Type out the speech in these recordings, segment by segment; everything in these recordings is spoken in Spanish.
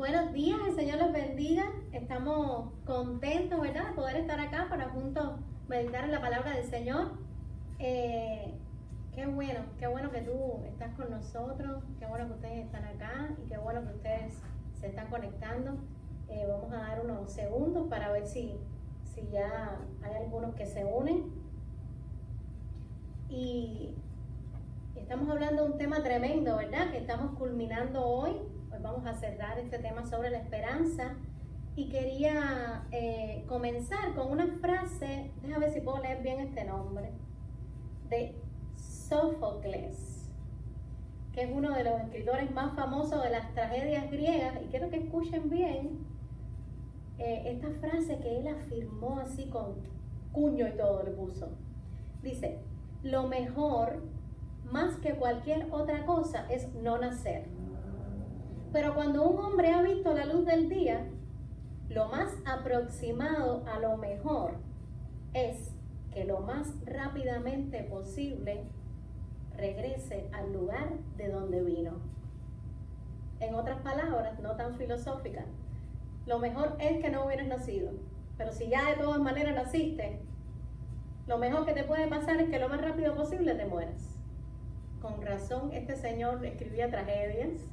Buenos días, el Señor los bendiga. Estamos contentos, ¿verdad?, de poder estar acá para juntos meditar en la palabra del Señor. Qué bueno que tú estás con nosotros, qué bueno que ustedes están acá y qué bueno que ustedes se están conectando. Vamos a dar unos segundos para ver si ya hay algunos que se unen. Y estamos hablando de un tema tremendo, ¿verdad?, que estamos culminando hoy. Hoy vamos a cerrar este tema sobre la esperanza y quería comenzar con una frase, déjame ver si puedo leer bien este nombre, de Sófocles, que es uno de los escritores más famosos de las tragedias griegas, y quiero que escuchen bien esta frase que él afirmó así con cuño y todo le puso. Dice: lo mejor, más que cualquier otra cosa, es no nacer. Pero cuando un hombre ha visto la luz del día, lo más aproximado a lo mejor es que lo más rápidamente posible regrese al lugar de donde vino. En otras palabras, no tan filosóficas, lo mejor es que no hubieras nacido. Pero si ya de todas maneras naciste, lo mejor que te puede pasar es que lo más rápido posible te mueras. Con razón, este señor escribía tragedias.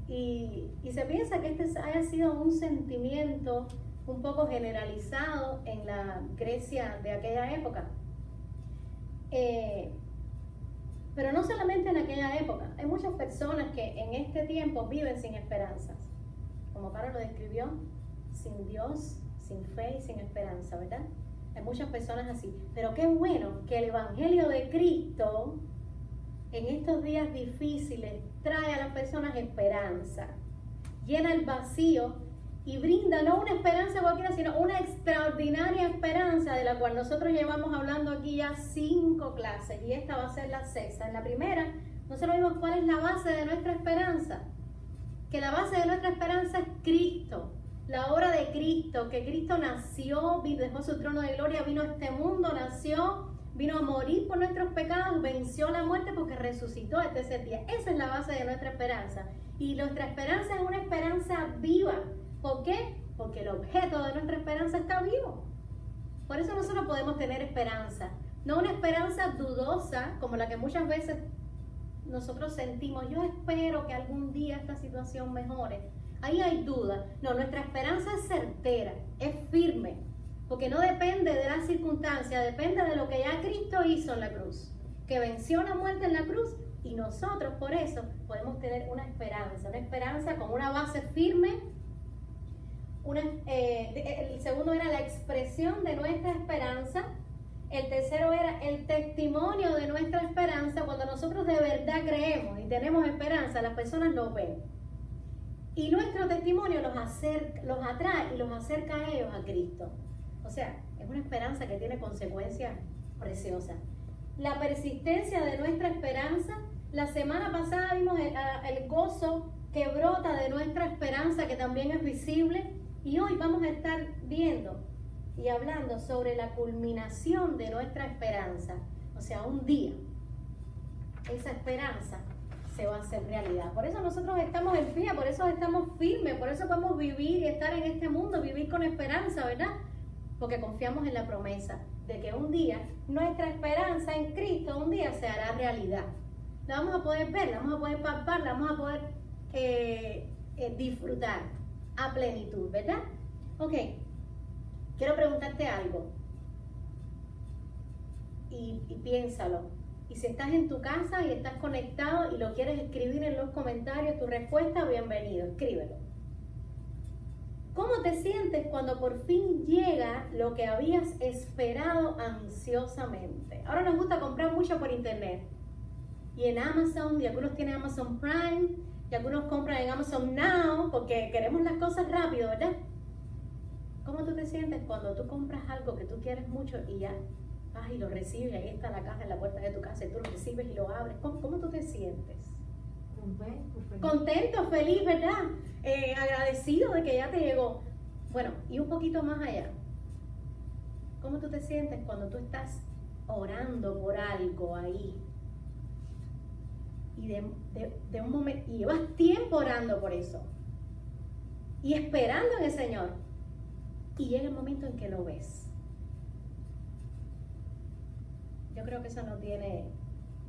Y se piensa que este haya sido un sentimiento un poco generalizado en la Grecia de aquella época. Pero no solamente en aquella época. Hay muchas personas que en este tiempo viven sin esperanzas. Como Pablo lo describió, sin Dios, sin fe y sin esperanza, ¿verdad? Hay muchas personas así. Pero qué bueno que el Evangelio de Cristo en estos días difíciles trae a las personas esperanza, llena el vacío y brinda no una esperanza cualquiera, sino una extraordinaria esperanza de la cual nosotros llevamos hablando aquí ya 5 clases y esta va a ser la 6ª. En la primera nosotros vimos cuál es la base de nuestra esperanza, que la base de nuestra esperanza es Cristo, la obra de Cristo, que Cristo nació, dejó su trono de gloria, vino a este mundo, nació, vino a morir por nuestros pecados, venció la muerte porque resucitó el tercer día. Esa es la base de nuestra esperanza. Y nuestra esperanza es una esperanza viva. ¿Por qué? Porque el objeto de nuestra esperanza está vivo. Por eso nosotros podemos tener esperanza. No una esperanza dudosa, como la que muchas veces nosotros sentimos. Yo espero que algún día esta situación mejore. Ahí hay duda. No, nuestra esperanza es certera, es firme. Porque no depende de las circunstancias, depende de lo que ya Cristo hizo en la cruz, que venció la muerte en la cruz, y nosotros por eso podemos tener una esperanza con una base firme. El segundo era la expresión de nuestra esperanza. El tercero era el testimonio de nuestra esperanza. Cuando nosotros de verdad creemos y tenemos esperanza, las personas lo ven. Y nuestro testimonio los atrae y los acerca a ellos a Cristo. O sea, es una esperanza que tiene consecuencias preciosas. La persistencia de nuestra esperanza. La semana pasada vimos el gozo que brota de nuestra esperanza, que también es visible. Y hoy vamos a estar viendo y hablando sobre la culminación de nuestra esperanza. O sea, un día esa esperanza se va a hacer realidad. Por eso nosotros estamos en pie, por eso estamos firmes, por eso podemos vivir y estar en este mundo, vivir con esperanza, ¿verdad? Porque confiamos en la promesa de que un día nuestra esperanza en Cristo un día se hará realidad. La vamos a poder ver, la vamos a poder palpar, la vamos a poder disfrutar a plenitud, ¿verdad? Ok, quiero preguntarte algo y piénsalo. Y si estás en tu casa y estás conectado y lo quieres escribir en los comentarios, tu respuesta, bienvenido, escríbelo. ¿Cómo te sientes cuando por fin llega lo que habías esperado ansiosamente? Ahora nos gusta comprar mucho por internet. Y en Amazon, y algunos tienen Amazon Prime, y algunos compran en Amazon Now, porque queremos las cosas rápido, ¿verdad? ¿Cómo tú te sientes cuando tú compras algo que tú quieres mucho y ya vas y lo recibes, y ahí está la caja en la puerta de tu casa, y tú lo recibes y lo abres? ¿Cómo tú te sientes? Contento, feliz, ¿verdad? Agradecido de que ya te llegó. Bueno, y un poquito más allá, ¿cómo tú te sientes cuando tú estás orando por algo ahí? Y de un momento, y llevas tiempo orando por eso, y esperando en el Señor. Y llega el momento en que lo ves. Yo creo que eso no tiene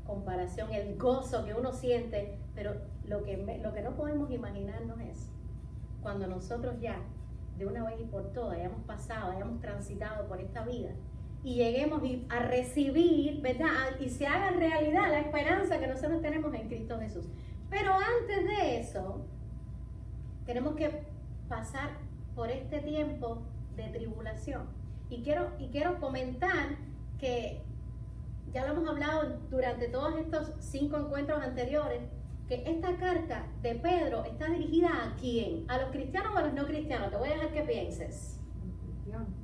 comparación, el gozo que uno siente, pero lo que no podemos imaginarnos es cuando nosotros ya, de una vez y por todas, hayamos pasado, hayamos transitado por esta vida y lleguemos a recibir, ¿verdad? Y se haga realidad la esperanza que nosotros tenemos en Cristo Jesús. Pero antes de eso, tenemos que pasar por este tiempo de tribulación. Y quiero comentar que ya lo hemos hablado durante todos estos 5 encuentros anteriores, que esta carta de Pedro está dirigida ¿a quién? ¿A los cristianos o a los no cristianos? Te voy a dejar que pienses.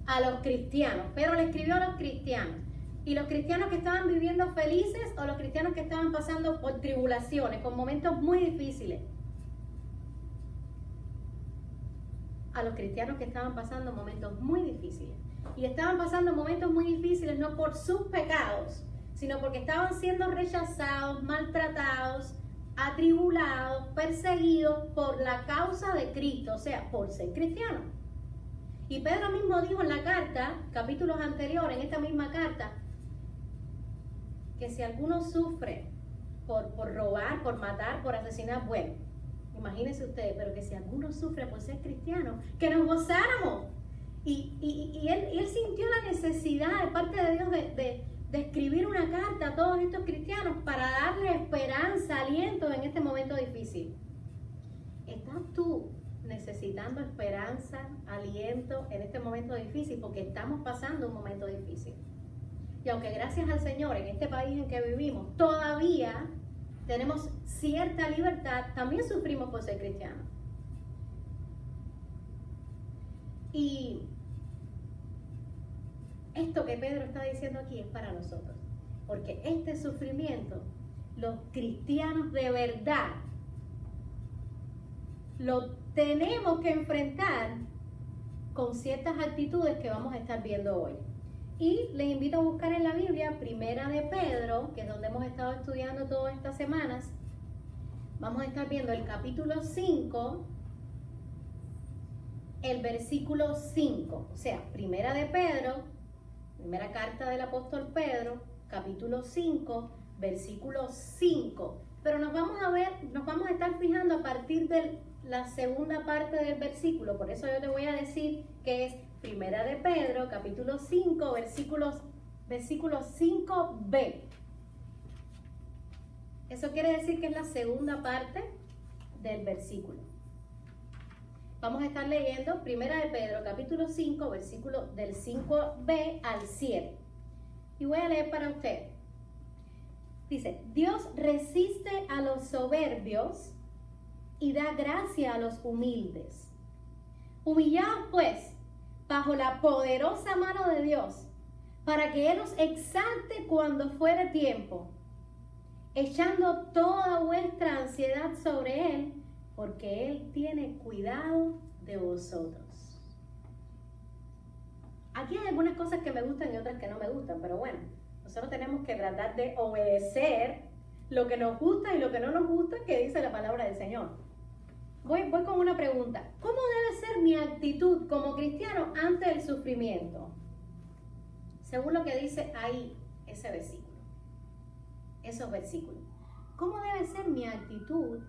A los cristianos. Pedro le escribió a los cristianos. ¿Y los cristianos que estaban viviendo felices o los cristianos que estaban pasando por tribulaciones, con momentos muy difíciles? A los cristianos que estaban pasando momentos muy difíciles. Y estaban pasando momentos muy difíciles no por sus pecados, sino porque estaban siendo rechazados, maltratados, atribulados, perseguidos por la causa de Cristo, o sea, por ser cristianos. Y Pedro mismo dijo en la carta, capítulos anteriores, en esta misma carta, que si alguno sufre por robar, por matar, por asesinar, bueno, imagínense ustedes, pero que si alguno sufre por ser cristiano, que nos gozáramos. Y él sintió la necesidad de parte de Dios de escribir una carta a todos estos cristianos para darle esperanza, aliento en este momento difícil. ¿Estás tú necesitando esperanza, aliento en este momento difícil? Porque estamos pasando un momento difícil. Y aunque gracias al Señor en este país en que vivimos todavía tenemos cierta libertad, también sufrimos por ser cristianos. Y esto que Pedro está diciendo aquí es para nosotros, porque este sufrimiento, los cristianos de verdad, lo tenemos que enfrentar con ciertas actitudes que vamos a estar viendo hoy. Y les invito a buscar en la Biblia Primera de Pedro, que es donde hemos estado estudiando todas estas semanas. Vamos a estar viendo el capítulo 5, el versículo 5, o sea, Primera de Pedro, primera carta del apóstol Pedro, capítulo 5, versículo 5. Pero nos vamos a estar fijando a partir de la segunda parte del versículo. Por eso yo te voy a decir que es Primera de Pedro, capítulo 5, versículo 5b. Eso quiere decir que es la segunda parte del versículo. Vamos a estar leyendo Primera de Pedro, capítulo 5, versículo del 5b al 7. Y voy a leer para usted. Dice, Dios resiste a los soberbios y da gracia a los humildes. Humillaos pues bajo la poderosa mano de Dios, para que Él os exalte cuando fuere tiempo, echando toda vuestra ansiedad sobre Él, porque Él tiene cuidado de vosotros. Aquí hay algunas cosas que me gustan y otras que no me gustan, pero bueno, nosotros tenemos que tratar de obedecer lo que nos gusta y lo que no nos gusta que dice la palabra del Señor. Voy con una pregunta. ¿Cómo debe ser mi actitud como cristiano ante el sufrimiento? Según lo que dice ahí ese versículo, esos versículos. ¿Cómo debe ser mi actitud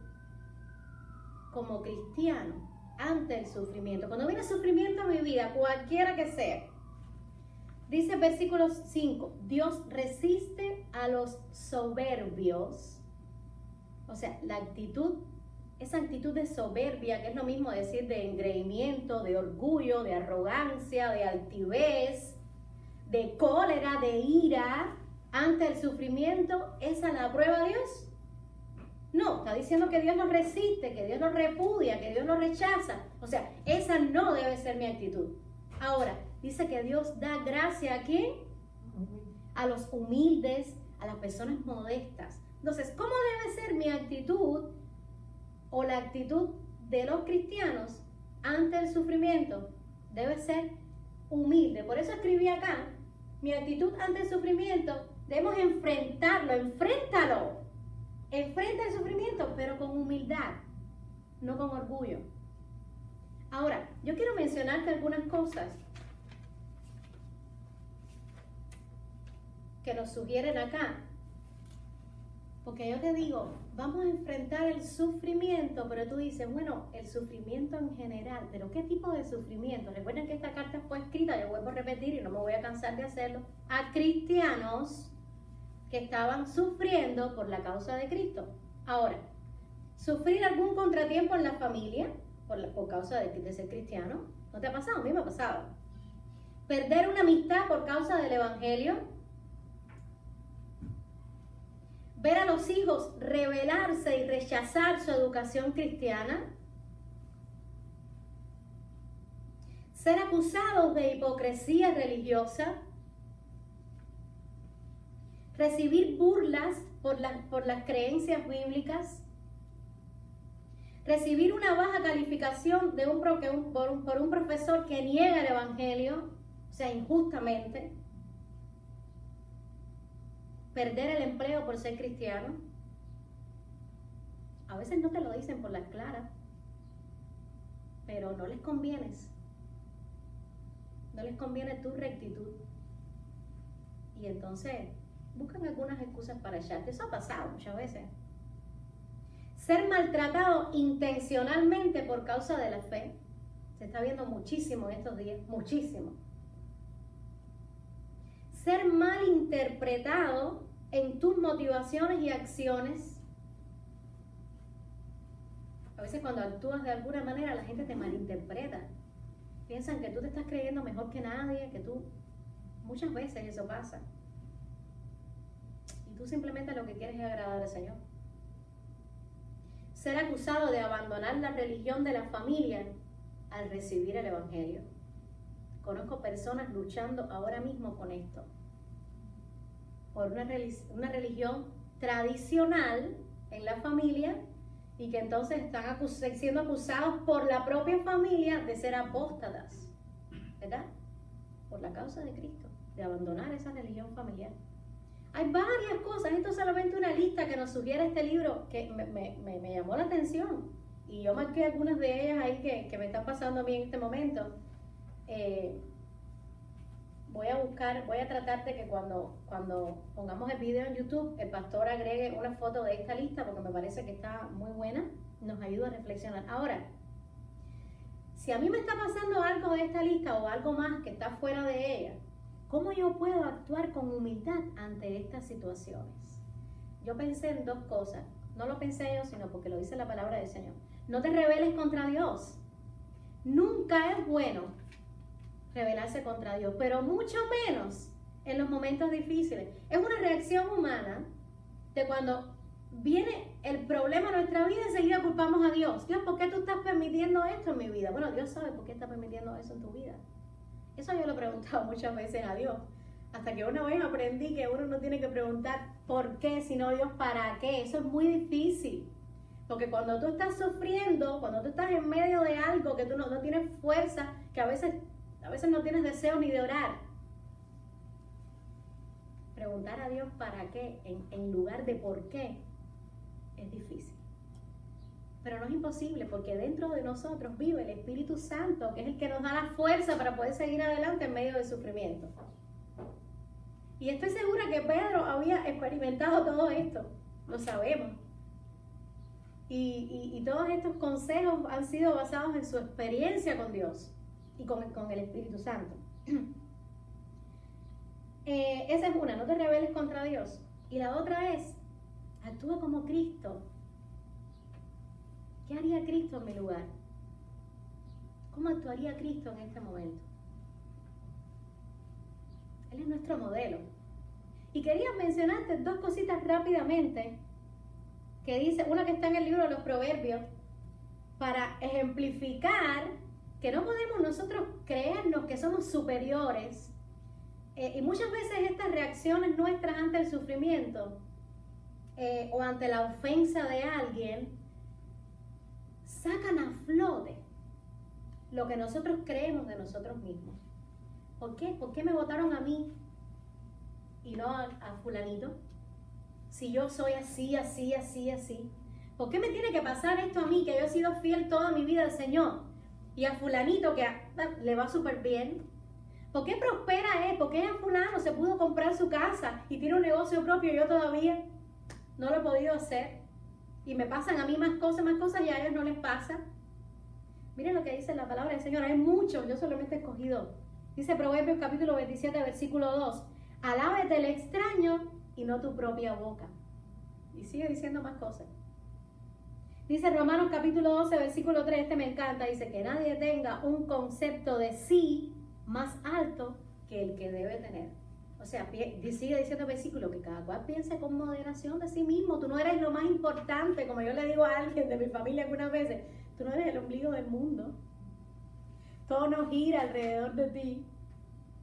como cristiano ante el sufrimiento? Cuando viene sufrimiento a mi vida, cualquiera que sea, dice el versículo 5, Dios resiste a los soberbios. O sea, la actitud, esa actitud de soberbia, que es lo mismo decir de engreimiento, de orgullo, de arrogancia, de altivez, de cólera, de ira, ante el sufrimiento, ¿esa la aprueba Dios? No, está diciendo que Dios lo resiste, que Dios lo repudia, que Dios lo rechaza. O sea, esa no debe ser mi actitud. Ahora, dice que Dios da gracia ¿a quién? A los humildes, a las personas modestas. Entonces, ¿cómo debe ser mi actitud o la actitud de los cristianos ante el sufrimiento? Debe ser humilde. Por eso escribí acá, mi actitud ante el sufrimiento, debemos enfrentarlo, enfréntalo. Enfrenta el sufrimiento, pero con humildad, no con orgullo. Ahora, yo quiero mencionarte algunas cosas que nos sugieren acá. Porque yo te digo, vamos a enfrentar el sufrimiento, pero tú dices, bueno, el sufrimiento en general, pero ¿qué tipo de sufrimiento? Recuerden que esta carta fue escrita, yo vuelvo a repetir y no me voy a cansar de hacerlo, a cristianos que estaban sufriendo por la causa de Cristo. Ahora, sufrir algún contratiempo en la familia por causa de ser cristiano, ¿no te ha pasado? A mí me ha pasado. Perder una amistad por causa del evangelio. Ver a los hijos rebelarse y rechazar su educación cristiana. Ser acusados de hipocresía religiosa. Recibir burlas por las creencias bíblicas. Recibir una baja calificación por un profesor que niega el evangelio, o sea, injustamente. Perder el empleo por ser cristiano. A veces no te lo dicen por las claras, pero no les convienes. No les conviene tu rectitud. Y entonces buscan algunas excusas para echarte. Eso ha pasado muchas veces. Ser maltratado intencionalmente por causa de la fe. Se está viendo muchísimo en estos días, muchísimo. Ser mal interpretado en tus motivaciones y acciones. A veces cuando actúas de alguna manera la gente te malinterpreta. Piensan que tú te estás creyendo mejor que nadie, que tú... Muchas veces eso pasa. Y tú simplemente lo que quieres es agradar al Señor. Ser acusado de abandonar la religión de la familia al recibir el evangelio. Conozco personas luchando ahora mismo con esto. Por una religión tradicional en la familia y que entonces están siendo acusados por la propia familia de ser apóstatas, ¿verdad? Por la causa de Cristo, de abandonar esa religión familiar. Hay varias cosas, esto es solamente una lista que nos sugiere este libro que me llamó la atención y yo marqué algunas de ellas ahí que me están pasando a mí en este momento. Voy a tratar de que cuando pongamos el video en YouTube, el pastor agregue una foto de esta lista porque me parece que está muy buena, nos ayuda a reflexionar. Ahora, si a mí me está pasando algo de esta lista o algo más que está fuera de ella, ¿cómo yo puedo actuar con humildad ante estas situaciones? Yo pensé en dos cosas, no lo pensé yo, sino porque lo dice la palabra del Señor. No te rebeles contra Dios. Nunca es bueno rebelarse contra Dios, pero mucho menos en los momentos difíciles. Es una reacción humana de cuando viene el problema en nuestra vida, enseguida culpamos a Dios. Dios, ¿por qué tú estás permitiendo esto en mi vida? Bueno, Dios sabe por qué está permitiendo eso en tu vida. Eso yo lo he preguntado muchas veces a Dios. Hasta que una vez aprendí que uno no tiene que preguntar por qué, sino Dios, ¿para qué? Eso es muy difícil. Porque cuando tú estás sufriendo, cuando tú estás en medio de algo que tú no tienes fuerza, que a veces no tienes deseo ni de orar. Preguntar a Dios para qué en lugar de por qué es difícil. Pero no es imposible porque dentro de nosotros vive el Espíritu Santo, que es el que nos da la fuerza para poder seguir adelante en medio del sufrimiento. Y estoy segura que Pedro había experimentado todo esto, lo sabemos. Y todos estos consejos han sido basados en su experiencia con Dios y con el Espíritu Santo. Esa es una, no te rebeles contra Dios. Y la otra es, actúa como Cristo. ¿Qué haría Cristo en mi lugar? ¿Cómo actuaría Cristo en este momento? Él es nuestro modelo. Y quería mencionarte dos cositas rápidamente, que dice, una que está en el libro de los Proverbios, para ejemplificar que no podemos nosotros creernos que somos superiores. Y muchas veces estas reacciones nuestras ante el sufrimiento o ante la ofensa de alguien sacan a flote lo que nosotros creemos de nosotros mismos. ¿Por qué? ¿Por qué me votaron a mí y no a fulanito? Si yo soy así, así, así, así. ¿Por qué me tiene que pasar esto a mí, que yo he sido fiel toda mi vida al Señor? y a fulanito que le va súper bien? ¿Por qué prospera él? ¿Por qué a fulano se pudo comprar su casa y tiene un negocio propio y yo todavía no lo he podido hacer? Y me pasan a mí más cosas y a ellos no les pasa. Miren lo que dice la palabra del Señor. Hay muchos, yo solamente he escogido. Dice Proverbios capítulo 27, versículo 2. Alábete el extraño y no tu propia boca. Y sigue diciendo más cosas. Dice Romanos capítulo 12, versículo 3, este me encanta. Dice que nadie tenga un concepto de sí más alto que el que debe tener. O sea, sigue diciendo el versículo que cada cual piense con moderación de sí mismo. Tú no eres lo más importante, como yo le digo a alguien de mi familia algunas veces. Tú no eres el ombligo del mundo. Todo no gira alrededor de ti.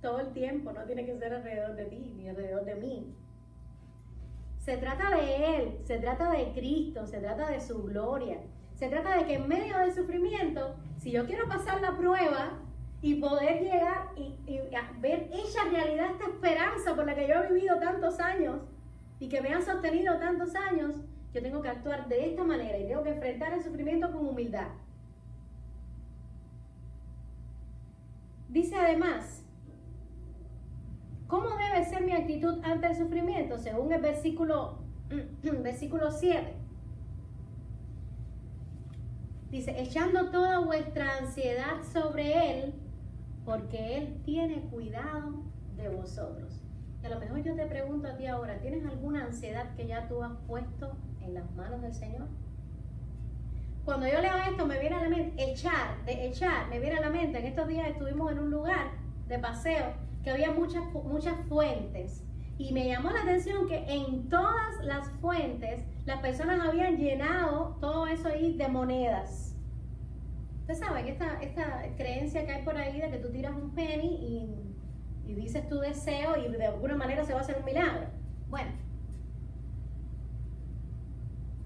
Todo el tiempo no tiene que ser alrededor de ti, ni alrededor de mí. Se trata de Él, se trata de Cristo, se trata de su gloria. Se trata de que en medio del sufrimiento, si yo quiero pasar la prueba y poder llegar y ver esa realidad, esta esperanza por la que yo he vivido tantos años y que me ha sostenido tantos años, yo tengo que actuar de esta manera y tengo que enfrentar el sufrimiento con humildad. Dice además, ¿cómo debe ser mi actitud ante el sufrimiento? Según el versículo 7. Dice, echando toda vuestra ansiedad sobre Él, porque Él tiene cuidado de vosotros. Y a lo mejor yo te pregunto a ti ahora, ¿tienes alguna ansiedad que ya tú has puesto en las manos del Señor? Cuando yo leo esto me viene a la mente, echar, me viene a la mente. En estos días estuvimos en un lugar de paseo que había muchas fuentes. Y me llamó la atención que en todas las fuentes las personas habían llenado todo eso ahí de monedas. Ustedes saben, esta creencia que hay por ahí de que tú tiras un penny y dices tu deseo y de alguna manera se va a hacer un milagro. Bueno,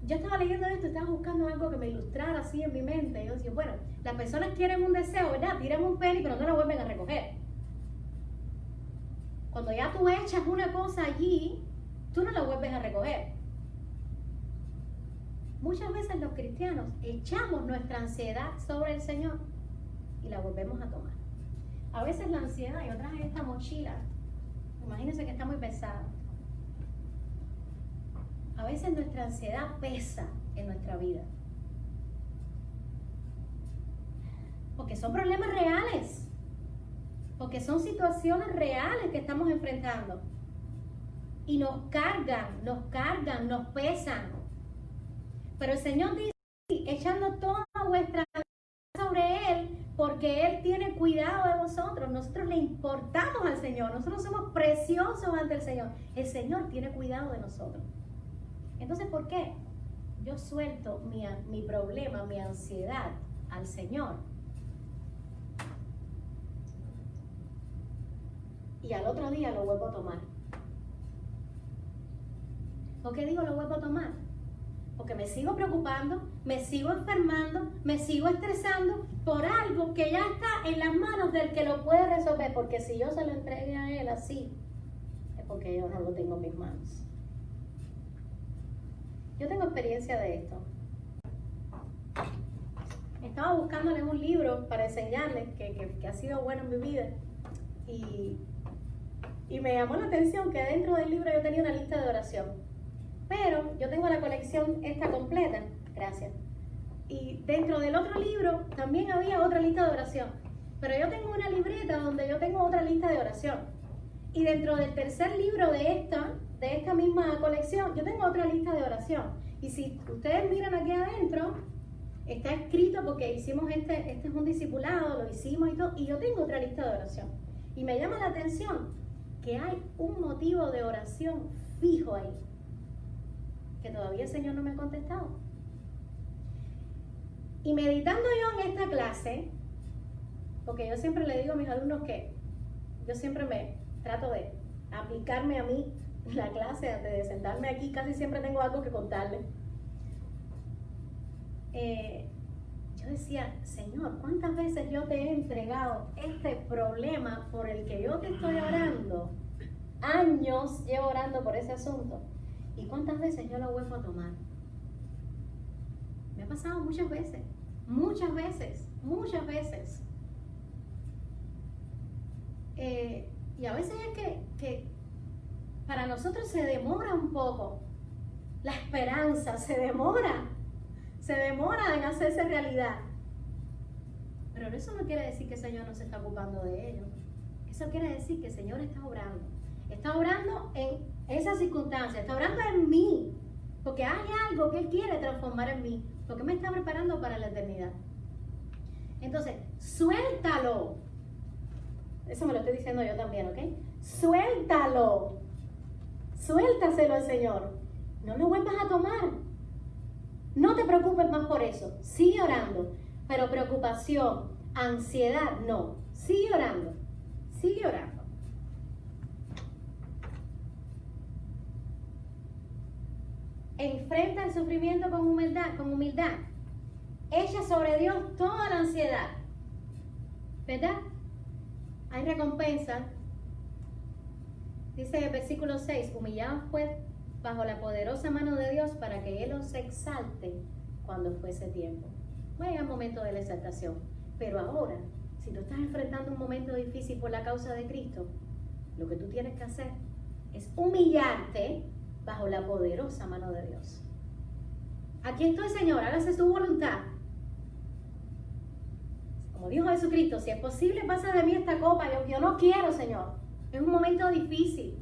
yo estaba leyendo esto, estaba buscando algo que me ilustrara así en mi mente. Y yo decía, bueno, las personas quieren un deseo, ¿verdad? Tiran un penny, pero no lo vuelven a recoger. Cuando ya tú echas una cosa allí, tú no la vuelves a recoger. Muchas veces los cristianos echamos nuestra ansiedad sobre el Señor y la volvemos a tomar. A veces la ansiedad, y otras en esta mochila, imagínense que está muy pesada. A veces nuestra ansiedad pesa en nuestra vida. Porque son problemas reales. Porque son situaciones reales que estamos enfrentando. Y nos cargan, nos pesan. Pero el Señor dice, echando toda vuestra ansiedad sobre Él, porque Él tiene cuidado de vosotros. Nosotros le importamos al Señor. Nosotros somos preciosos ante el Señor. El Señor tiene cuidado de nosotros. Entonces, ¿por qué yo suelto mi problema, mi ansiedad al Señor? Y al otro día lo vuelvo a tomar. ¿Por qué digo lo vuelvo a tomar? Porque me sigo preocupando, me sigo enfermando, me sigo estresando por algo que ya está en las manos del que lo puede resolver. Porque si yo se lo entregué a Él así, es porque yo no lo tengo en mis manos. Yo tengo experiencia de esto. Estaba buscándoles un libro para enseñarles que ha sido bueno en mi vida. Y me llamó la atención que dentro del libro yo tenía una lista de oración. Pero yo tengo la colección esta completa. Gracias. Y dentro del otro libro también había otra lista de oración. Pero yo tengo una libreta donde yo tengo otra lista de oración. Y dentro del tercer libro de esta misma colección, yo tengo otra lista de oración. Y si ustedes miran aquí adentro, está escrito porque hicimos este es un discipulado, lo hicimos y todo, y yo tengo otra lista de oración. Y me llama la atención que hay un motivo de oración fijo ahí, que todavía el Señor no me ha contestado. Y meditando yo en esta clase, porque yo siempre le digo a mis alumnos que yo siempre me trato de aplicarme a mí la clase antes de sentarme aquí, casi siempre tengo algo que contarles. Yo decía, Señor, ¿cuántas veces yo te he entregado este problema por el que yo te estoy orando? Años llevo orando por ese asunto. ¿Y cuántas veces yo lo vuelvo a tomar? Me ha pasado muchas veces, muchas veces. Y a veces es que para nosotros se demora un poco. La esperanza se demora en hacerse realidad. Pero eso no quiere decir que el Señor no se está ocupando de ello. Eso quiere decir que el Señor está obrando. Está obrando en esas circunstancias, está obrando en mí. Porque hay algo que Él quiere transformar en mí. Porque me está preparando para la eternidad. Entonces, suéltalo. Eso me lo estoy diciendo yo también, ¿ok? Suéltalo. Suéltaselo al Señor. No lo vuelvas a tomar. No te preocupes más por eso. Sigue orando. Pero preocupación, ansiedad, no. Sigue orando. Sigue orando. Enfrenta el sufrimiento con humildad. Echa sobre Dios toda la ansiedad. ¿Verdad? Hay recompensa. Dice el versículo 6, humillaos pues bajo la poderosa mano de Dios para que Él os exalte cuando fuese tiempo. Va a llegar el momento de la exaltación. Pero ahora, si tú estás enfrentando un momento difícil por la causa de Cristo, lo que tú tienes que hacer es humillarte bajo la poderosa mano de Dios. Aquí estoy, Señor, hágase su voluntad. Como dijo Jesucristo, si es posible, pasa de mí esta copa. Yo no quiero, Señor. Es un momento difícil.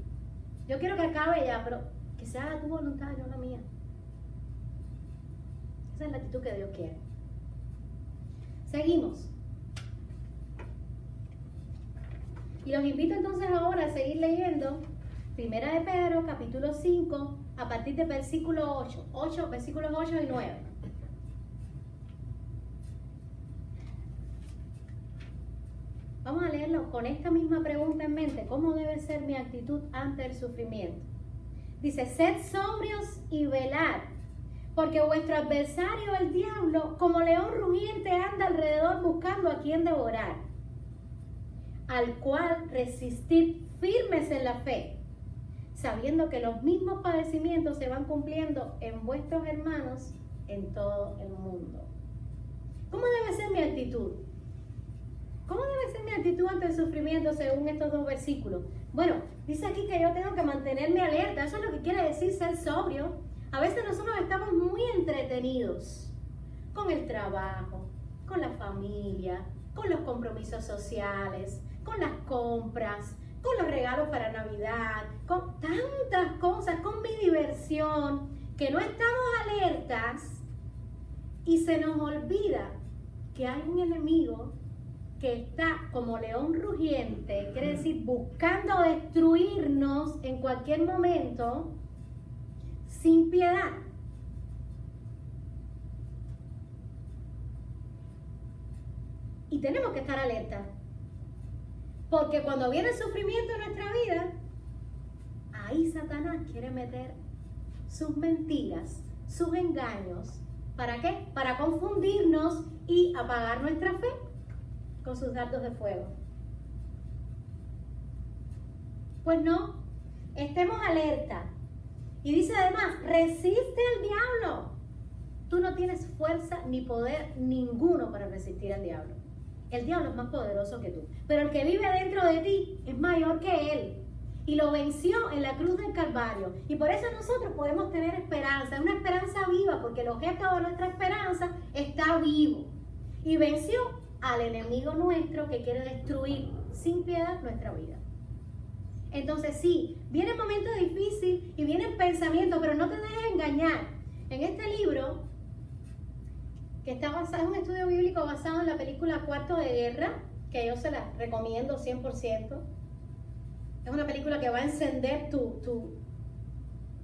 Yo quiero que acabe ya, pero que se haga tu voluntad, no la mía. Esa es la actitud que Dios quiere. Seguimos. Y los invito entonces ahora a seguir leyendo Primera de Pedro, capítulo 5, a partir del versículo 8. Versículos 8 y 9. Vamos a leerlo con esta misma pregunta en mente. ¿Cómo debe ser mi actitud ante el sufrimiento? Dice, sed sobrios y velad, porque vuestro adversario, el diablo, como león rugiente, anda alrededor buscando a quien devorar, al cual resistid firmes en la fe, sabiendo que los mismos padecimientos se van cumpliendo en vuestros hermanos en todo el mundo. ¿Cómo debe ser mi actitud? ¿Cómo debe ser mi actitud ante el sufrimiento según estos dos versículos? Bueno, dice aquí que yo tengo que mantenerme alerta. Eso es lo que quiere decir ser sobrio. A veces nosotros estamos muy entretenidos con el trabajo, con la familia, con los compromisos sociales, con las compras, con los regalos para Navidad, con tantas cosas, con mi diversión, que no estamos alertas y se nos olvida que hay un enemigo que está como león rugiente, quiere decir buscando destruirnos en cualquier momento, sin piedad. Y tenemos que estar alerta, porque cuando viene el sufrimiento en nuestra vida, ahí Satanás quiere meter sus mentiras, sus engaños. ¿Para qué? Para confundirnos y apagar nuestra fe con sus dardos de fuego. Pues no, estemos alerta. Y dice además, resiste al diablo. Tú no tienes fuerza ni poder ninguno para resistir al diablo. El diablo es más poderoso que tú, pero el que vive dentro de ti es mayor que él. Y lo venció en la cruz del Calvario. Y por eso nosotros podemos tener esperanza, una esperanza viva, porque el objeto de nuestra esperanza está vivo. Y venció al enemigo nuestro que quiere destruir sin piedad nuestra vida. Entonces sí, viene un momento difícil y vienen pensamientos, pero no te dejes engañar. En este libro, que está basado en un estudio bíblico basado en la película Cuarto de Guerra, que yo se la recomiendo 100%. Es una película que va a encender tu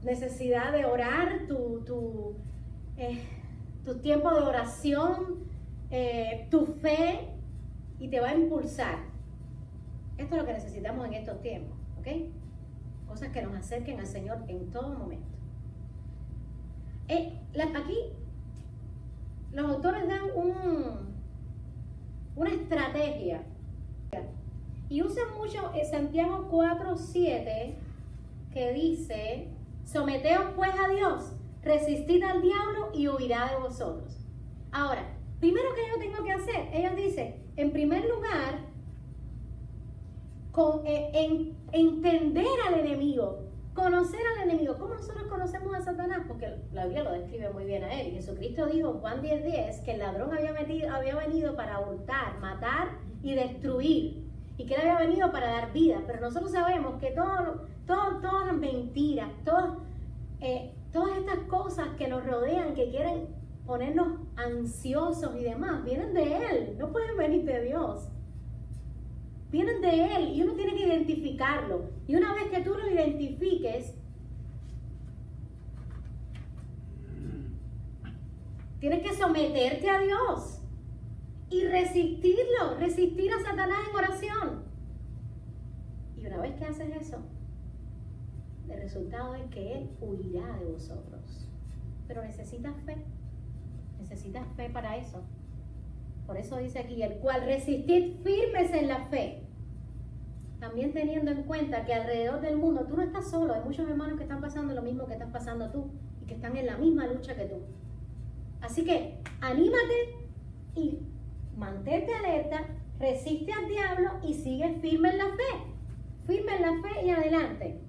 necesidad de orar, tu tiempo de oración, tu fe, y te va a impulsar. Esto es lo que necesitamos en estos tiempos, ¿ok? Cosas que nos acerquen al Señor en todo momento. Aquí los autores dan una estrategia y usan mucho Santiago 4:7, que dice, someteos pues a Dios, resistid al diablo y huirá de vosotros. Ahora, primero que yo tengo que hacer, ellos dice, en primer lugar, entender al enemigo, conocer al enemigo. ¿Cómo nosotros conocemos a Satanás? Porque la Biblia lo describe muy bien a él. Y Jesucristo dijo en Juan 10:10 que el ladrón había venido para hurtar, matar y destruir. Y que él había venido para dar vida. Pero nosotros sabemos que todas las mentiras, todas estas cosas que nos rodean, que quieren ponernos ansiosos y demás, vienen de él. No pueden venir de Dios. Vienen de él y uno tiene que identificarlo. Y una vez que tú lo identifiques, tienes que someterte a Dios y resistirlo, resistir a Satanás en oración. Y una vez que haces eso, el resultado es que él huirá de vosotros. Pero necesitas fe para eso. Por eso dice aquí, el cual resistid firmes en la fe. También teniendo en cuenta que alrededor del mundo tú no estás solo, hay muchos hermanos que están pasando lo mismo que estás pasando tú y que están en la misma lucha que tú. Así que anímate y mantente alerta, resiste al diablo y sigue firme en la fe y adelante.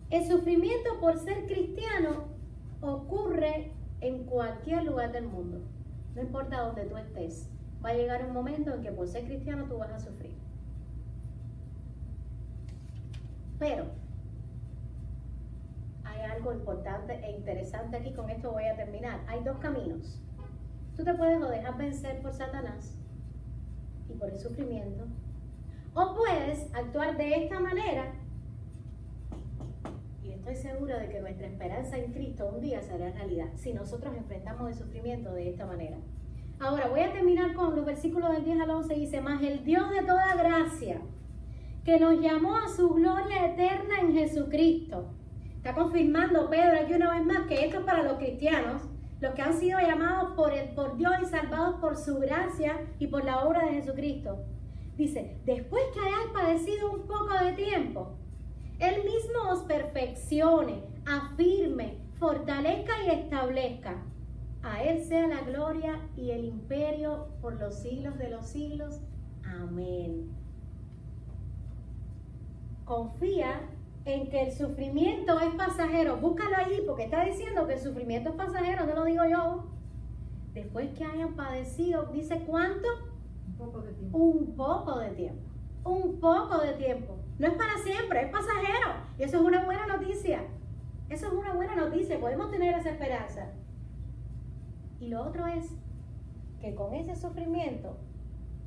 El sufrimiento por ser cristiano ocurre en cualquier lugar del mundo, no importa donde tú estés. Va a llegar un momento en que por ser cristiano tú vas a sufrir. Pero hay algo importante e interesante aquí, con esto voy a terminar. Hay dos caminos. Tú te puedes o dejar vencer por Satanás y por el sufrimiento, o puedes actuar de esta manera. Y estoy segura de que nuestra esperanza en Cristo un día será realidad si nosotros enfrentamos el sufrimiento de esta manera. Ahora voy a terminar con los versículos del 10 al 11. Dice, mas el Dios de toda gracia, que nos llamó a su gloria eterna en Jesucristo. Está confirmando Pedro aquí una vez más que esto es para los cristianos, los que han sido llamados por Dios y salvados por su gracia y por la obra de Jesucristo. Dice, después que hayáis padecido un poco de tiempo, Él mismo os perfeccione, afirme, fortalezca y establezca. A Él sea la gloria y el imperio por los siglos de los siglos. Amén. Confía en que el sufrimiento es pasajero. Búscalo allí porque está diciendo que el sufrimiento es pasajero, no lo digo yo. Después que hayan padecido, dice ¿cuánto? Un poco de tiempo. Un poco de tiempo. Un poco de tiempo. No es para siempre, es pasajero. Y eso es una buena noticia. Eso es una buena noticia. Podemos tener esa esperanza. Y lo otro es que con ese sufrimiento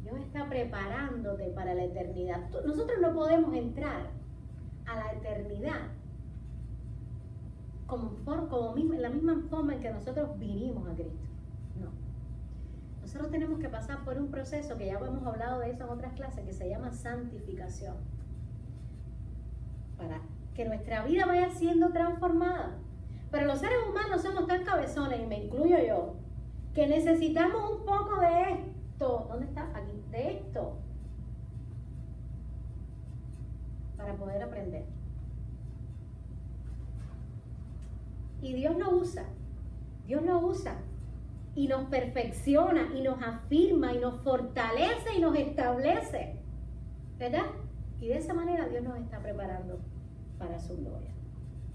Dios está preparándote para la eternidad. Nosotros no podemos entrar a la eternidad en la misma forma en que nosotros vinimos a Cristo. No. Nosotros tenemos que pasar por un proceso que ya hemos hablado de eso en otras clases, que se llama santificación. Para que nuestra vida vaya siendo transformada. Pero los seres humanos somos tan cabezones, y me incluyo yo, que necesitamos un poco de esto. ¿Dónde está? Aquí. De esto. Para poder aprender. Y Dios lo usa. Dios lo usa. Y nos perfecciona, y nos afirma, y nos fortalece, y nos establece. ¿Verdad? Y de esa manera Dios nos está preparando para su gloria.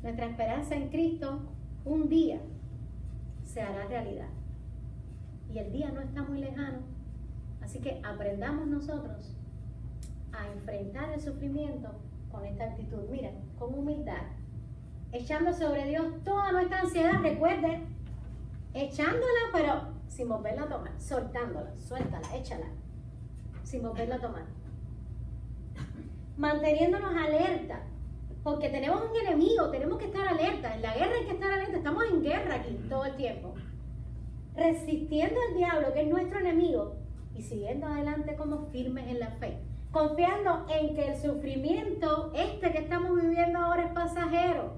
Nuestra esperanza en Cristo un día se hará realidad. Y el día no está muy lejano. Así que aprendamos nosotros a enfrentar el sufrimiento con esta actitud. Miren, con humildad. Echando sobre Dios toda nuestra ansiedad. Recuerden, echándola, pero sin volverla a tomar. Soltándola, suéltala, échala. Sin volverla a tomar. Manteniéndonos alerta. Porque tenemos un enemigo, tenemos que estar alerta. En la guerra hay que estar alerta. Estamos en guerra aquí todo el tiempo. Resistiendo al diablo, que es nuestro enemigo, y siguiendo adelante como firmes en la fe. Confiando en que el sufrimiento, que estamos viviendo ahora, es pasajero.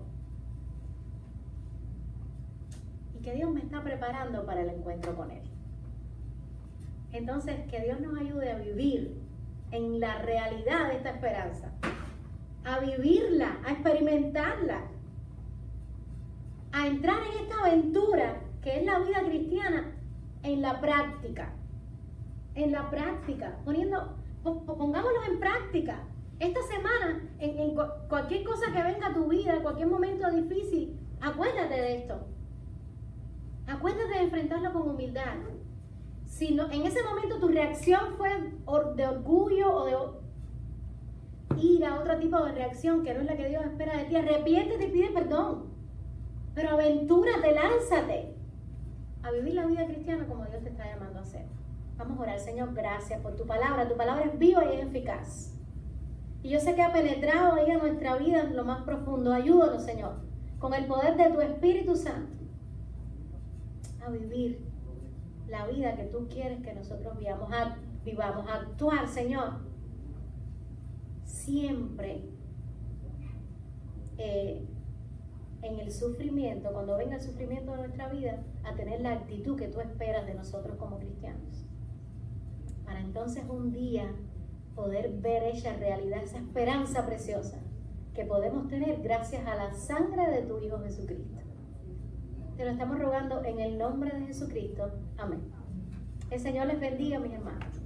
Y que Dios me está preparando para el encuentro con Él. Entonces, que Dios nos ayude a vivir en la realidad de esta esperanza. A vivirla, a experimentarla, a entrar en esta aventura que es la vida cristiana en la práctica. En la práctica, pongámoslos en práctica. Esta semana, en cualquier cosa que venga a tu vida, en cualquier momento difícil, acuérdate de esto. Acuérdate de enfrentarlo con humildad. Si no, en ese momento tu reacción fue de orgullo o de ira, otro tipo de reacción que no es la que Dios espera de ti, arrepiéntete y pide perdón. Pero aventúrate, lánzate a vivir la vida cristiana como Dios te está llamando a hacer. Vamos a orar. Señor, gracias por tu palabra. Tu palabra es viva y es eficaz. Y yo sé que ha penetrado ahí en nuestra vida en lo más profundo. Ayúdanos, Señor, con el poder de tu Espíritu Santo, a vivir la vida que tú quieres que nosotros vivamos, a actuar, Señor, siempre en el sufrimiento, cuando venga el sufrimiento de nuestra vida, a tener la actitud que tú esperas de nosotros como cristianos. Para entonces un día poder ver hecha realidad esa esperanza preciosa que podemos tener gracias a la sangre de tu Hijo Jesucristo. Te lo estamos rogando en el nombre de Jesucristo. Amén. El Señor les bendiga, mis hermanos.